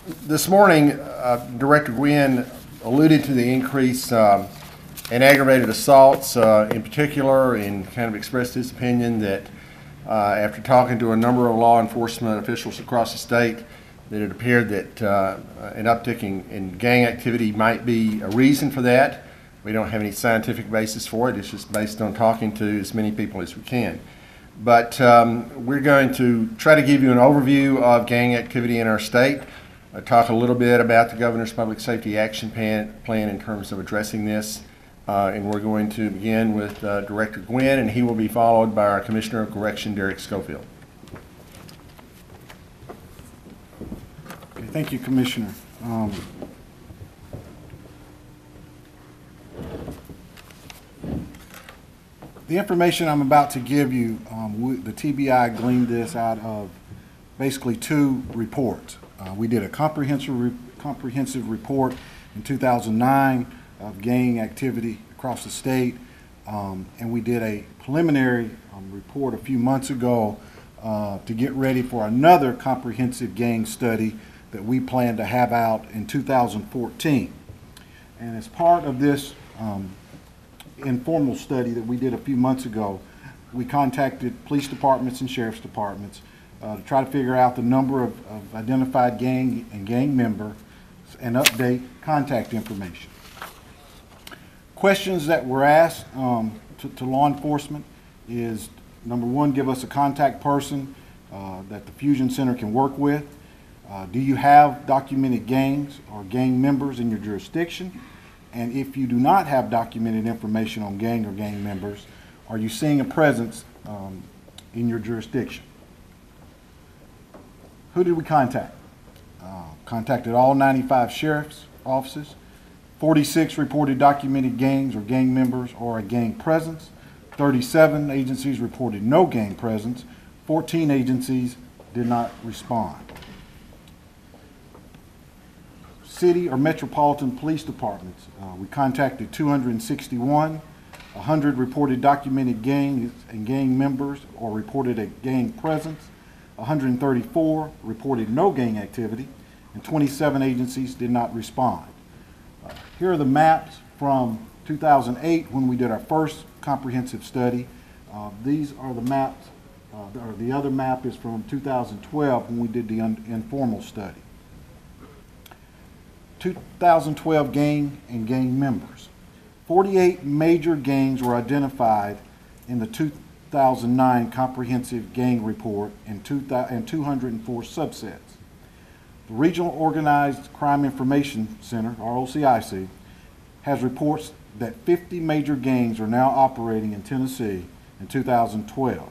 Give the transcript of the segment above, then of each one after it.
This morning, Director Gwynn alluded to the increase in aggravated assaults in particular, and kind of expressed his opinion that after talking to a number of law enforcement officials across the state, that it appeared that an uptick in gang activity might be a reason for that. We don't have any scientific basis for it. It's just based on talking to as many people as we can. But we're going to try to give you an overview of gang activity in our state, talk a little bit about the Governor's Public Safety Action Plan in terms of addressing this. And we're going to begin with Director Gwynn, and he will be followed by our Commissioner of Correction, Derek Schofield. Okay, thank you, Commissioner. The information I'm about to give you, the TBI gleaned this out of basically two reports. We did a comprehensive report in 2009 of gang activity across the state, and we did a preliminary report a few months ago to get ready for another comprehensive gang study that we plan to have out in 2014. And as part of this informal study that we did a few months ago, we contacted police departments and sheriff's departments to try to figure out the number of identified gang and gang members and update contact information. Questions that were asked to law enforcement is, number one, give us a contact person that the Fusion Center can work with. Do you have documented gangs or gang members in your jurisdiction? And if you do not have documented information on gang or gang members, are you seeing a presence in your jurisdiction? Who did we contact? Contacted all 95 sheriff's offices. 46 reported documented gangs or gang members or a gang presence. 37 agencies reported no gang presence. 14 agencies did not respond. City or metropolitan police departments, we contacted 261. 100 reported documented gangs and gang members or reported a gang presence. 134 reported no gang activity, and 27 agencies did not respond. Here are the maps from 2008 when we did our first comprehensive study. These are the maps, or the other map is from 2012 when we did the informal study. 2012 gang and gang members. 48 major gangs were identified in the 2009 comprehensive gang report and 204 subsets. The Regional Organized Crime Information Center, ROCIC, has reports that 50 major gangs are now operating in Tennessee in 2012.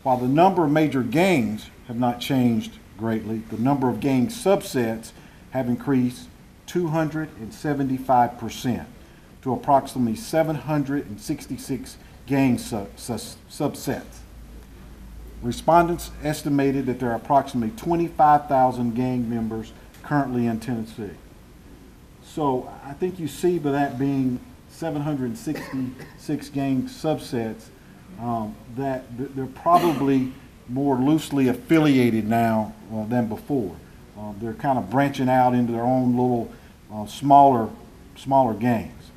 While the number of major gangs have not changed greatly, the number of gang subsets have increased 275% to approximately 766 gang subsets. Respondents estimated that there are approximately 25,000 gang members currently in Tennessee. So I think you see by that being 766 gang subsets that they're probably more loosely affiliated now than before. They're kind of branching out into their own little smaller gangs.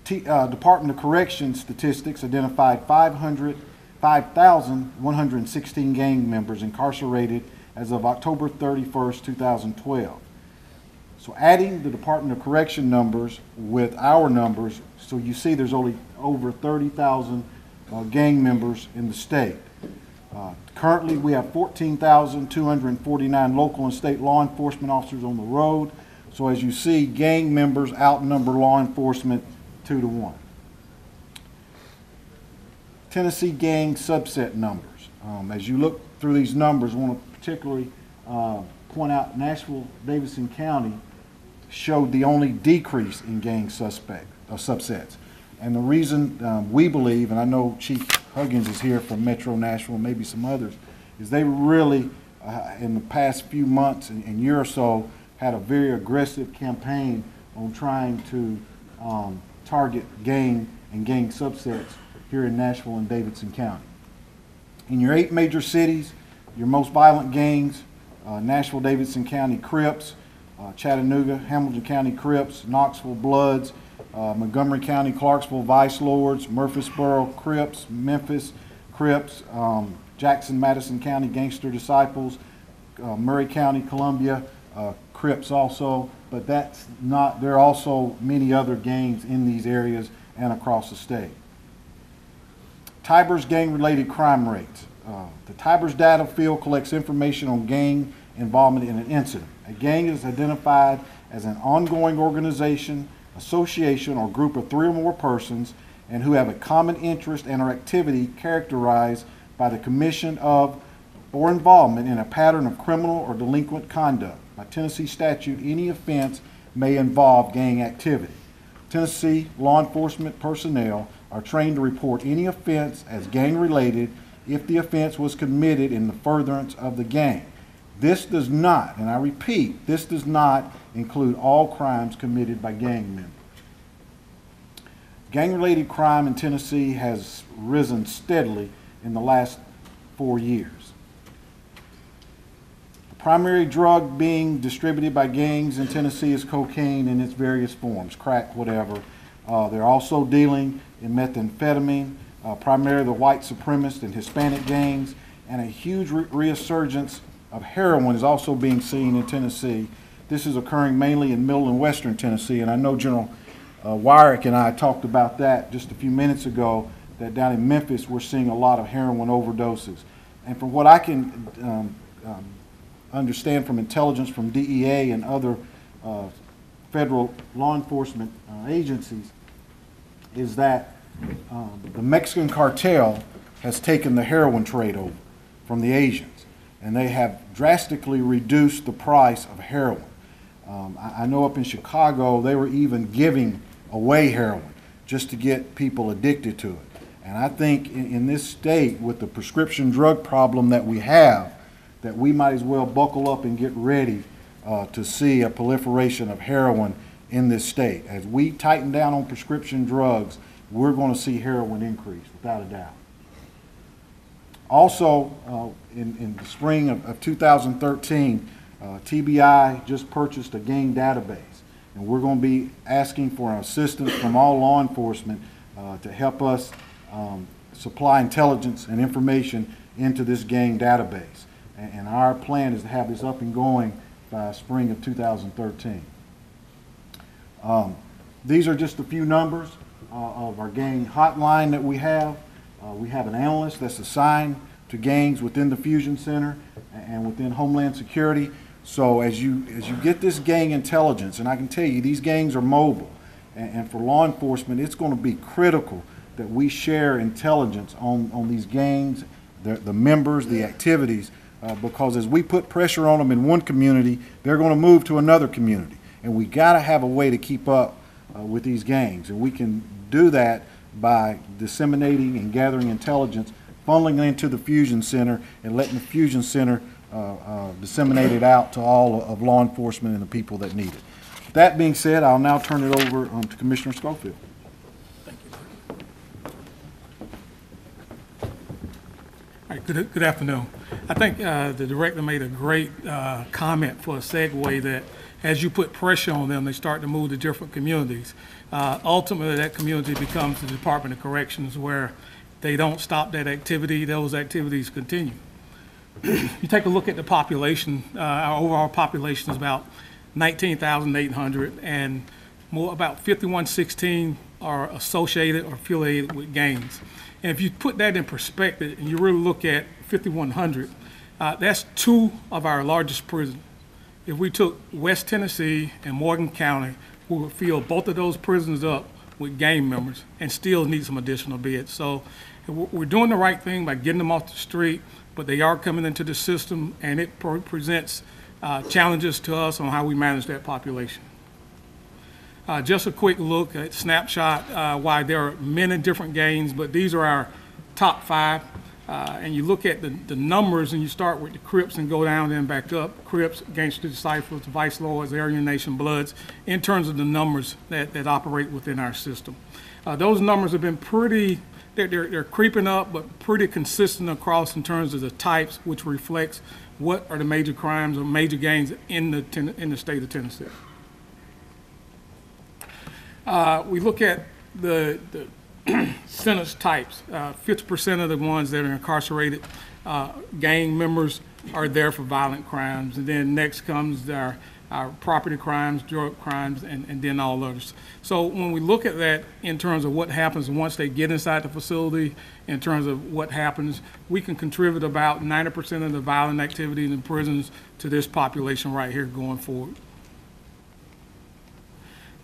Department of Corrections statistics identified 5,116 gang members incarcerated as of October 31st, 2012. So adding the Department of Correction numbers with our numbers, so you see there's only over 30,000 gang members in the state. Currently, we have 14,249 local and state law enforcement officers on the road. So as you see, gang members outnumber law enforcement 2-to-1. Tennessee gang subset numbers. As you look through these numbers, I want to particularly point out Nashville-Davidson County showed the only decrease in gang subsets. And the reason we believe, and I know Chief Huggins is here from Metro Nashville, maybe some others, is they really, in the past few months and year or so, had a very aggressive campaign on trying to target gang and gang subsets here in Nashville and Davidson County. In your 8 major cities, your most violent gangs Nashville-Davidson County Crips, Chattanooga, Hamilton County Crips, Knoxville Bloods, Montgomery County, Clarksville Vice Lords, Murfreesboro Crips, Memphis Crips, Jackson, Madison County Gangster Disciples, Murray County, Columbia Crips also, but that's not, there are also many other gangs in these areas and across the state. Tiber's gang-related crime rates. The Tiber's data field collects information on gang involvement in an incident. A gang is identified as an ongoing organization, association, or group of 3 or more persons and who have a common interest and or activity characterized by the commission of or involvement in a pattern of criminal or delinquent conduct. By Tennessee statute, any offense may involve gang activity. Tennessee law enforcement personnel are trained to report any offense as gang-related if the offense was committed in the furtherance of the gang. This does not, and I repeat, this does not include all crimes committed by gang members. Gang-related crime in Tennessee has risen steadily in the last 4 years. The primary drug being distributed by gangs in Tennessee is cocaine in its various forms, crack, whatever. They're also dealing in methamphetamine, primarily the white supremacist and Hispanic gangs, and a huge resurgence of heroin is also being seen in Tennessee. This is occurring mainly in middle and western Tennessee, and I know General Wyrick and I talked about that just a few minutes ago, that down in Memphis we're seeing a lot of heroin overdoses. And from what I can understand from intelligence from DEA and other federal law enforcement agencies, is that the Mexican cartel has taken the heroin trade over from the Asians, and they have drastically reduced the price of heroin. I know up in Chicago they were even giving away heroin just to get people addicted to it. And I think in this state, with the prescription drug problem that we have, that we might as well buckle up and get ready to see a proliferation of heroin in this state. As we tighten down on prescription drugs, we're going to see heroin increase, without a doubt. Also, in the spring of 2013, TBI just purchased a gang database, and we're going to be asking for assistance from all law enforcement to help us supply intelligence and information into this gang database. And our plan is to have this up and going by spring of 2013. These are just a few numbers of our gang hotline that we have. We have an analyst that's assigned to gangs within the Fusion Center and within Homeland Security. So as you get this gang intelligence, and I can tell you these gangs are mobile, and for law enforcement it's going to be critical that we share intelligence on these gangs, the members, the activities, because as we put pressure on them in one community, they're going to move to another community. And we got to have a way to keep up with these gangs, and we can do that by disseminating and gathering intelligence, funneling it into the Fusion Center, and letting the Fusion Center disseminate it out to all of law enforcement and the people that need it. That being said, I'll now turn it over to Commissioner Schofield. Thank you. All right, good afternoon. I think the director made a great comment for a segue that as you put pressure on them, they start to move to different communities. Ultimately, that community becomes the Department of Corrections, where they don't stop that activity, those activities continue. You take a look at the population, our overall population is about 19,800, and about 5,116 are associated or affiliated with gangs. And if you put that in perspective and you really look at 5,100, that's 2 of our largest prisons. If we took West Tennessee and Morgan County, we would fill both of those prisons up with gang members and still need some additional beds. So we're doing the right thing by getting them off the street, but they are coming into the system, and it presents challenges to us on how we manage that population. Just a quick look at snapshot, why there are many different gangs, but these are our top 5. And you look at the numbers, and you start with the Crips and go down and back up. Crips, Gangster Disciples, Vice Lords, Aryan Nation Bloods, in terms of the numbers that operate within our system. Those numbers have been pretty they're creeping up, but pretty consistent across in terms of the types, which reflects what are the major crimes or major gangs in the state of Tennessee. We look at the sentence types. 50% of the ones that are incarcerated gang members are there for violent crimes, and then next comes our property crimes, drug crimes, and then all others. So when we look at that in terms of what happens once they get inside the facility, in terms of what happens, we can contribute about 90% of the violent activity in prisons to this population right here going forward.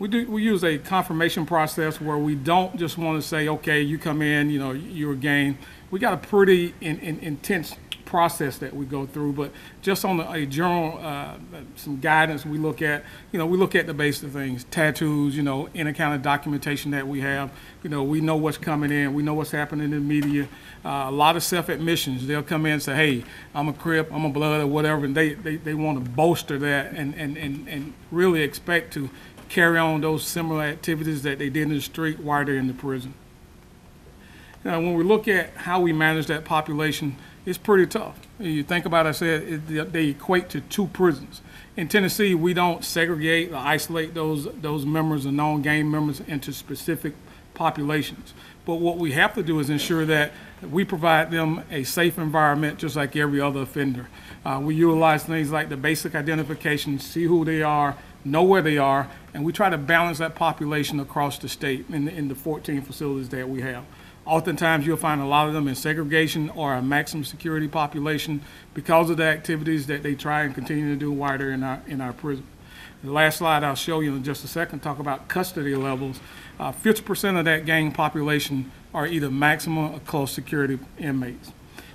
We use a confirmation process where we don't just want to say, okay, you come in, you're a gang. We got a pretty intense process that we go through, but just on a general, some guidance we look at, we look at the basic things, tattoos, any kind of documentation that we have. We know what's coming in, we know what's happening in the media. A lot of self-admissions. They'll come in and say, hey, I'm a Crip, I'm a Blood, or whatever, and they want to bolster that and really expect to carry on those similar activities that they did in the street while they're in the prison. Now, when we look at how we manage that population, it's pretty tough. You think about it, I said they equate to 2 prisons. In Tennessee, we don't segregate or isolate those members or known gang members into specific populations. But what we have to do is ensure that we provide them a safe environment just like every other offender. We utilize things like the basic identification, see who they are, know where they are, and we try to balance that population across the state in the 14 facilities that we have. Oftentimes, you'll find a lot of them in segregation or a maximum security population because of the activities that they try and continue to do while they're in our prison. The last slide I'll show you in just a second talk about custody levels. 50% of that gang population are either maximum or close security inmates.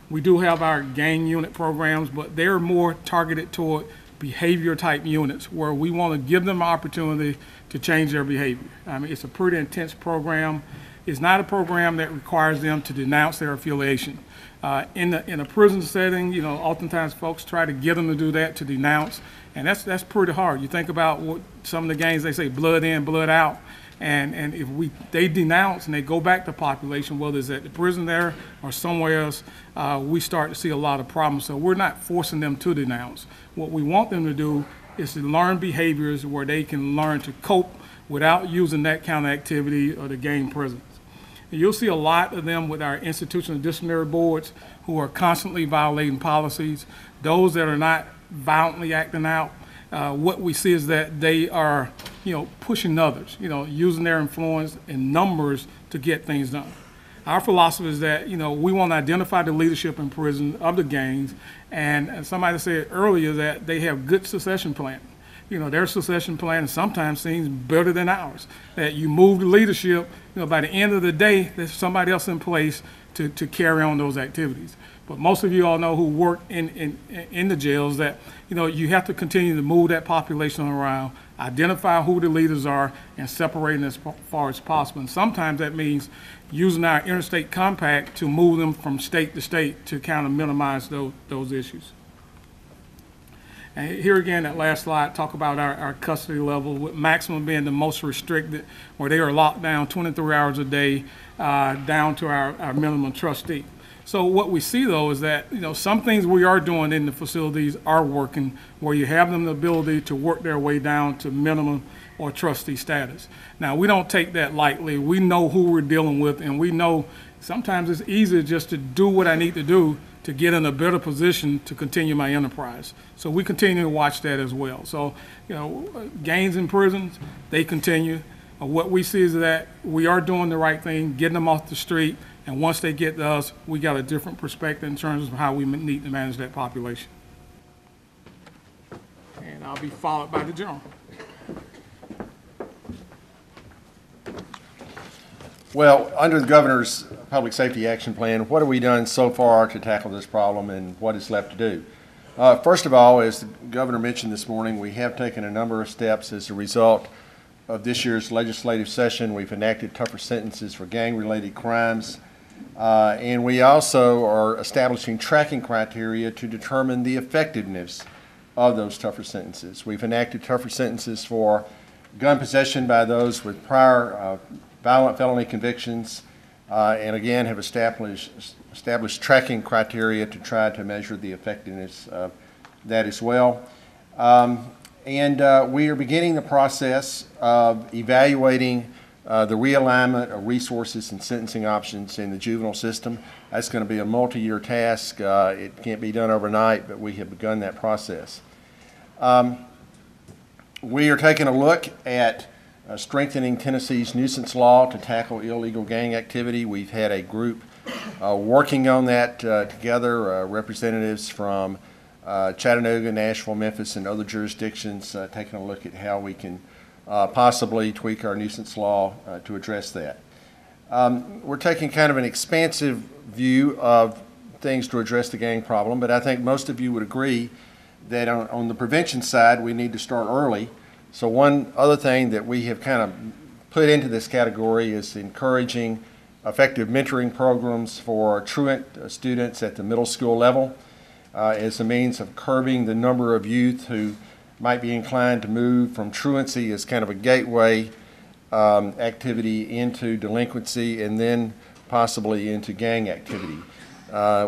We do have our gang unit programs, but they're more targeted toward behavior type units where we want to give them an opportunity to change their behavior. I mean, it's a pretty intense program. It's not a program that requires them to denounce their affiliation. In a prison setting, oftentimes folks try to get them to do that, to denounce, and that's pretty hard. You think about what some of the gangs, they say blood in, blood out, and if they denounce and they go back to population, whether it's at the prison there or somewhere else, we start to see a lot of problems. So we're not forcing them to denounce. What we want them to do is to learn behaviors where they can learn to cope without using that kind of activity or the gang presence. You'll see a lot of them with our institutional disciplinary boards who are constantly violating policies. Those that are not violently acting out, what we see is that they are, pushing others, using their influence and numbers to get things done. Our philosophy is that, we want to identify the leadership in prison of the gangs, and somebody said earlier that they have good succession planning. Their succession plan sometimes seems better than ours. That you move the leadership, by the end of the day, there's somebody else in place to carry on those activities. But most of you all know who work in the jails that, you have to continue to move that population around, identify who the leaders are, and separating as far as possible. And sometimes that means using our interstate compact to move them from state to state to kind of minimize those issues. And here again, that last slide, talk about our custody level, with maximum being the most restricted, where they are locked down 23 hours a day, down to our minimum trustee. So what we see, though, is that some things we are doing in the facilities are working, where you have them the ability to work their way down to minimum or trustee status. Now, we don't take that lightly. We know who we're dealing with, and we know sometimes it's easier just to do what I need to do to get in a better position to continue my enterprise. So we continue to watch that as well. So, gangs in prisons, they continue. What we see is that we are doing the right thing, getting them off the street, and once they get to us, we got a different perspective in terms of how we need to manage that population. And I'll be followed by the general. Well, under the governor's public safety action plan, what have we done so far to tackle this problem, and what is left to do? First of all, as the governor mentioned this morning, we have taken a number of steps as a result of this year's legislative session. We've enacted tougher sentences for gang-related crimes, and we also are establishing tracking criteria to determine the effectiveness of those tougher sentences. We've enacted tougher sentences for gun possession by those with prior violent felony convictions, and again have established tracking criteria to try to measure the effectiveness of that as well. We are beginning the process of evaluating the realignment of resources and sentencing options in the juvenile system. That's going to be a multi-year task. It can't be done overnight, but we have begun that process. We are taking a look at strengthening Tennessee's nuisance law to tackle illegal gang activity. We've had a group working on that together, representatives from Chattanooga, Nashville, Memphis, and other jurisdictions, taking a look at how we can possibly tweak our nuisance law to address that. We're taking kind of an expansive view of things to address the gang problem, but I think most of you would agree that on the prevention side, we need to start early. So one other thing that we have kind of put into this category is encouraging effective mentoring programs for truant students at the middle school level as a means of curbing the number of youth who might be inclined to move from truancy as kind of a gateway activity into delinquency and then possibly into gang activity.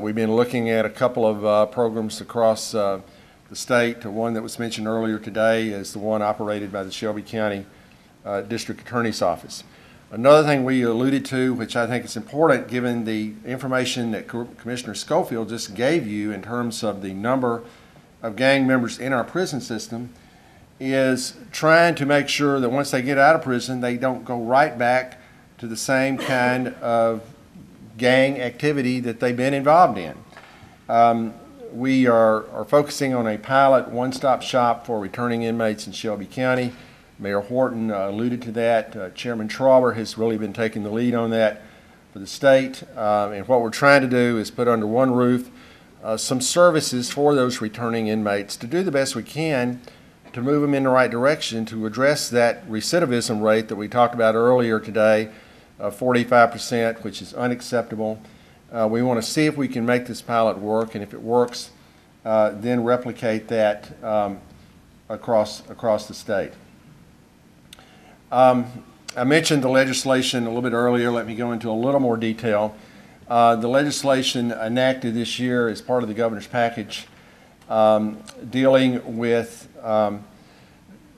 We've been looking at a couple of programs across the state. One that was mentioned earlier today is the one operated by the Shelby County District Attorney's Office. Another thing we alluded to, which I think is important given the information that Commissioner Schofield just gave you in terms of the number of gang members in our prison system, is trying to make sure that once they get out of prison, they don't go right back to the same kind of gang activity that they've been involved in. We are focusing on a pilot one-stop shop for returning inmates in Shelby County. Mayor Horton alluded to that. Chairman Trauber has really been taking the lead on that for the state. And what we're trying to do is put under one roof some services for those returning inmates to do the best we can to move them in the right direction to address that recidivism rate that we talked about earlier today, 45%, which is unacceptable. We want to see if we can make this pilot work, and if it works, then replicate that across the state. I mentioned the legislation a little bit earlier. Let me go into a little more detail. The legislation enacted this year as part of the governor's package dealing with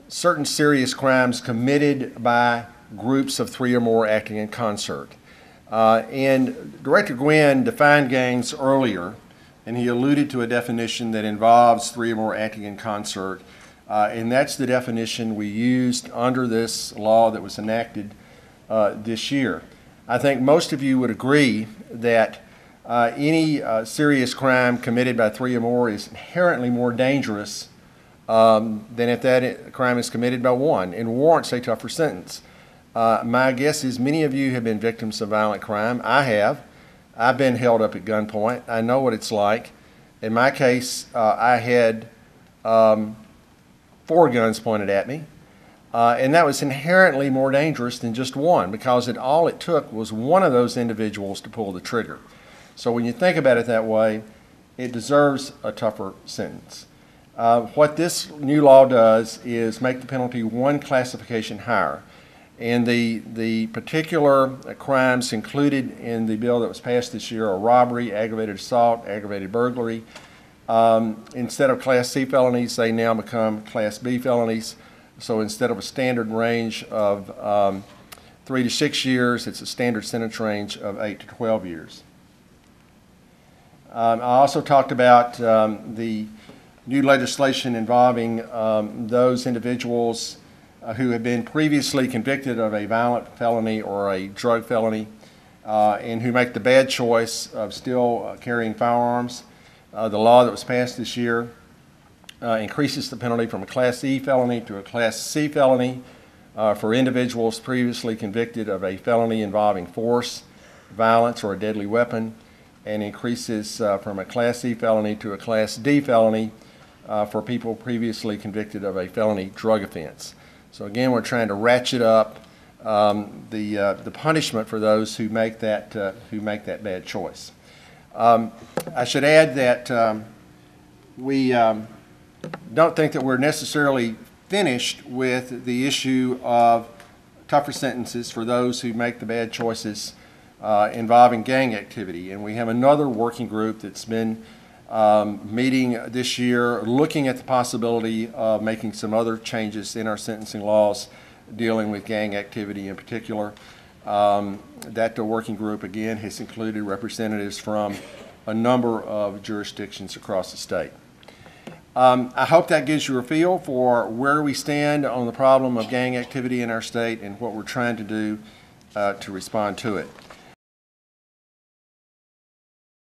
certain serious crimes committed by groups of 3 or more acting in concert. And Director Gwynn defined gangs earlier, and he alluded to a definition that involves 3 or more acting in concert. And that's the definition we used under this law that was enacted this year. I think most of you would agree that any serious crime committed by 3 or more is inherently more dangerous than if that crime is committed by 1 and warrants a tougher sentence. My guess is many of you have been victims of violent crime. I have. I've been held up at gunpoint. I know what it's like. In my case, I had 4 guns pointed at me, and that was inherently more dangerous than just 1 because all it took was one of those individuals to pull the trigger. So when you think about it that way, it deserves a tougher sentence. What this new law does is make the penalty 1 classification higher. And the particular crimes included in the bill that was passed this year are robbery, aggravated assault, aggravated burglary. Instead of Class C felonies, they now become Class B felonies. So instead of a standard range of 3 to 6 years, it's a standard sentence range of 8 to 12 years. I also talked about the new legislation involving those individuals who have been previously convicted of a violent felony or a drug felony and who make the bad choice of still carrying firearms. The law that was passed this year increases the penalty from a Class E felony to a Class C felony for individuals previously convicted of a felony involving force, violence, or a deadly weapon, and increases from a Class E felony to a Class D felony for people previously convicted of a felony drug offense. So again, we're trying to ratchet up the punishment for those who make that bad choice. I should add that we don't think that we're necessarily finished with the issue of tougher sentences for those who make the bad choices involving gang activity. And we have another working group that's been meeting this year, looking at the possibility of making some other changes in our sentencing laws dealing with gang activity in particular. That working group, again, has included representatives from a number of jurisdictions across the state. I hope that gives you a feel for where we stand on the problem of gang activity in our state and what we're trying to do to respond to it.